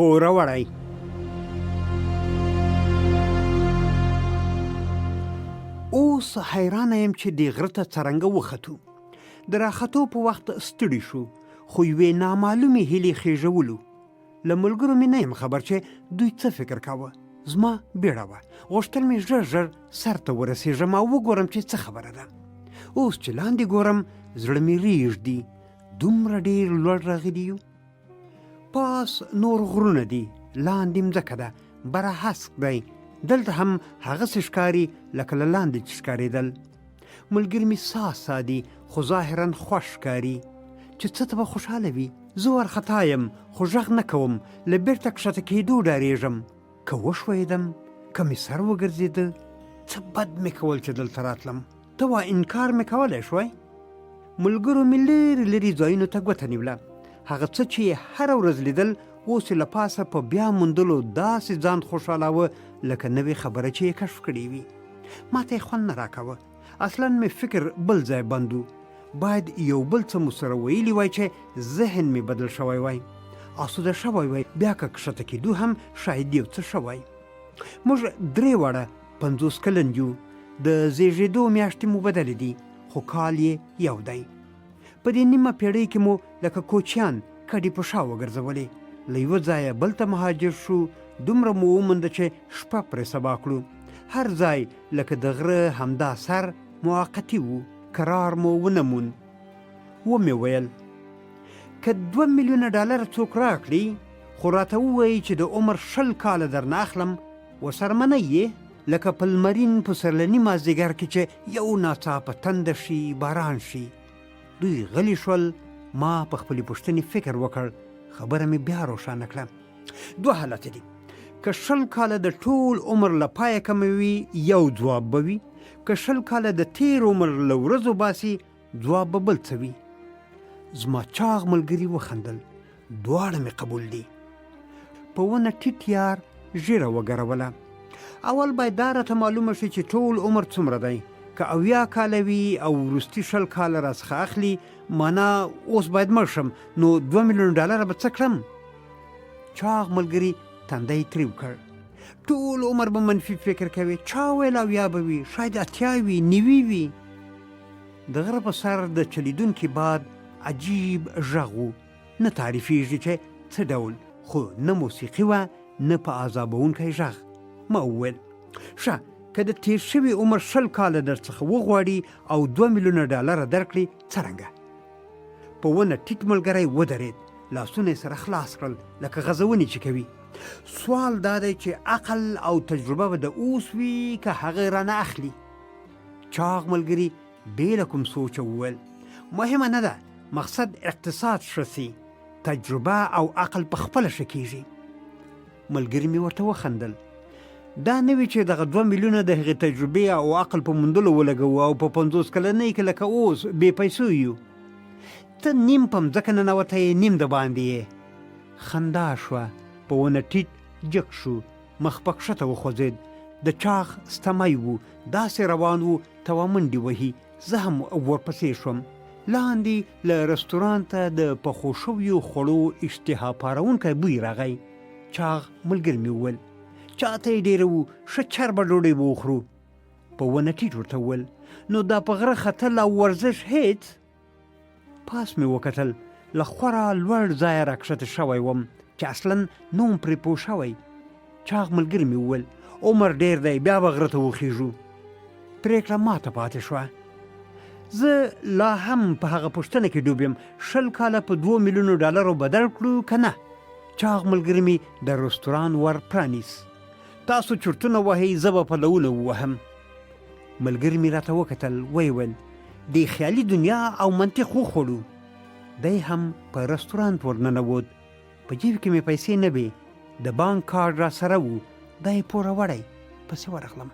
پوره وړی. اوس حیرانه یم چې دې غره ته څرنګه وختو. د راختو په وخت ستړي شو، خو یوې نامعلومې هیلې خېژولو. له ملګرو مې نه یم خبر چې دوی څه فکر کاوه. زما بیړه وه، غوښتل مې ژر ژر سر ته ورسېږم او وګورم چې څه خبره ده. اوس چې لاندې ګورم زړه مې ریږدي، دومره ډېر لوړ راغلي یو. پاس نور غرونه دي، لاندې مځکه ده، بره هسک دی. دلته هم هغسې ښکاري لکه له لاندې چې ښکارېدل. ملګري مې ساه دي، خو ظاهراً خوښ ښکاري چې څه ته به خوشحاله وي. زه وارخطا یم، خو غږ نه کوم. له بېرته کښته کېدو ډارېږم، که وښویېدم، که مې سر وګرځېده. څه بد مې کول چې دلته راتلم. ته وا انکار مې کولی شوی؟ ملګرو مې لرې لرې ځایونو ته ګوته نیوله. هغه څه چې یې هره ورځ لیدل، اوس یې له پاسه په بیا موندلو داسې ځان خوشحالاوه لکه نوې خبره چې یې کشف کړې وي. ما ته یې خوند نه راکاوه. اصلاً مې فکر بل ځای بند و. باید یو بل څه مو سره ویلي وای چې ذهن مې بدل شوی وای، آسوده شوی وای. بیا که کښته کېدو هم شاید یو څه شوی. موږ 3 واړه 50 کلن یو. د زیږېدو میاشتې مو بدلې دي، خو کال یې یو دی. په دې نیمه پېړۍ کې مو لکه کوچیان کډې په شا وګرځولې. له یوه ځایه بل ته مهاجر شو. دومره مو ومونده چې شپه پرې سبا کړو. هر ځای لکه د غره همدا سر موقتي و، قرار مو ونه مون. ومې ویل که 2 میلیونه ډالر څوک راکړي، خو راته ووایي چې د عمر 20 کاله درنه اخلم، ورسره منئ یې؟ لکه په لمرین پسرلني مازدیګر کې چې یو ناڅاپه تنده شي، باران شي. دوی غلي شول. ما په خپلې پوښتنې فکر وکړ. خبره مې بیا روښانه کړه. 2 حالت دي. که 20 کاله د ټول عمر له پایه کموي، یو ځواب به وي. که 20 کاله د تیر عمر له ورځو باسي، ځواب به بل څه وي. زما چاغ ملګري وخندل. دواړه مې قبول دي. په ونه ټیټ یار ژیره وګروله. اول باید دا راته معلومه شي چې ټول عمر څومره دی. که 80 کاله وي او وروستي 20 کاله راڅخه اخلي، معنا اوس باید مړ شم، نو 2 میلیونه ډالره به څه کړم؟ چاغ ملګري تندی تریو کړ. ټول عمر به منفي فکر کوي. چا ویل 80 به وي، شاید 80 وي، 90 وي. د غره په سر د چلیدونکي باد عجیب غږ و، نه تعریفېږي چې څه ډول، خو نه موسیقي وه نه په عذابونکی غږ. ما وویل ښه، که د تیر شوي عمر 20 کاله در څخه وغواړي او 2 میلیونه ډالره درکړي، څرنګه؟ په ونه ټیټ ملګری ودرېد. لاسونه یې سره خلاص کړل لکه غځونې چې کوي. سوال دا دی چې عقل او تجربه به د اوس وي که هغه رانه اخلي؟ چاغ ملګري بې له کوم سوچه وویل مهمه نه ده، مقصد اقتصاد ښه سي، تجربه او عقل په خپله ښه کېږي. ملګري مې ورته وخندل. دا نه وي چې دغه 2 میلیونه د هغې تجربې او عقل په موندلو ولګوو او په 50 کلنۍ کې لکه اوس بې پیسو یو. ته نیم په مځکه ننوتی یې، نیم د باندې یې. خندا شوه. په ونه ټیټ جګ شو، مخ په کښته وخوځېد. د چاغ ستمی و، داسې روان و توه منډې وهي. زه هم ورپسې شوم. لاندې له رستوران ته د پخو شویو خوړو اشتها پارونکی بوی راغی. چاغ ملګري مې وویل چاته یې ډېره و، ښه چربه ډوډۍ به وخورو. په ونه ټیټ ورته وویل نو دا په غره ختل او ورزش هېڅ؟ پاس مې وکتل. له خورا لوړ ځایه راکښته شوی وم چې اصلاً نه وم پرې پوه شوی. چاغ ملګري مې وویل عمر ډېر دی، بیا به غره ته وخیږو. پرېکړه ماته پاتې شوه. زه لا هم په هغه پوښتنه کې ډوب یم 20 کاله په 2 میلیونو ډالرو بدل کړو که نه. چاغ ملګري مې د رستوران ور پرانیست. تاسو چرتونه وهئ، زه به پلونه ووهم. ملګري مې راته وکتل. ویې ویل د خیالي دنیا او منطق وخوړو. دی هم په رستورانت ورننوت. په جیب کې مې پیسې نه وې، د بانک کارډ را سره و. دا یې پوره وړی، پسې ورغلم.